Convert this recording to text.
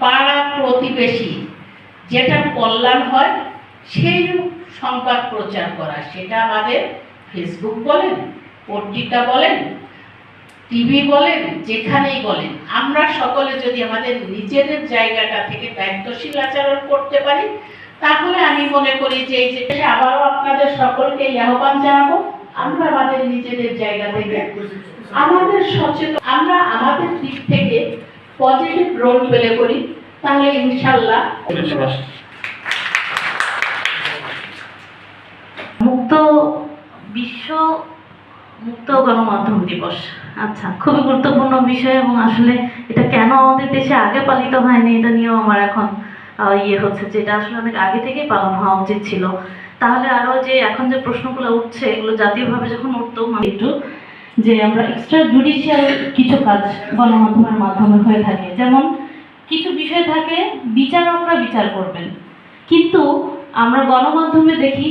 পাড়া প্রতিবেশী যেটা কল্যাণ হয় সেই সংবাদ প্রচার করা, সেটা আমাদের ফেসবুক বলেন, পত্রিকা বলেন, টিভি বলেন, যেখানেই বলেন, আমরা সকলে যদি আমাদের নিজেদের জায়গাটা থেকে দায়িত্বশীল আচরণ করতে পারি, তাহলে আমি মনে করি যে এই যে আবারও আপনাদের সকলকে আহ্বান জানাবো, আমরা আমাদের নিজেদের জায়গা থেকে আমাদের সচেতন, আমরা আমাদের দিক থেকে পজিটিভ রোল প্লে করি, তাহলে ইনশাআল্লাহ মুক্ত বিশ্ব মুক্ত গণমাধ্যম দিবস। আচ্ছা, খুবই গুরুত্বপূর্ণ বিষয় এবং আসলে এটা কেন আমাদের দেশে আগে পালিত হয়নি এটা নিয়েও আমার এখন হচ্ছে, যেটা আসলে অনেক আগে থেকেই পালন হওয়া উচিত ছিল। তাহলে আরো যে এখন যে প্রশ্নগুলো উঠছে এগুলো জাতীয়ভাবে যখন উঠতো, একটু যে আমরা এক্সট্রা জুডিশিয়াল কিছু কাজ গণমাধ্যমের মাধ্যমে হয়ে থাকে, যেমন কিছু বিষয় থাকে বিচারকরা বিচার করবেন, কিন্তু আমরা গণমাধ্যমে দেখি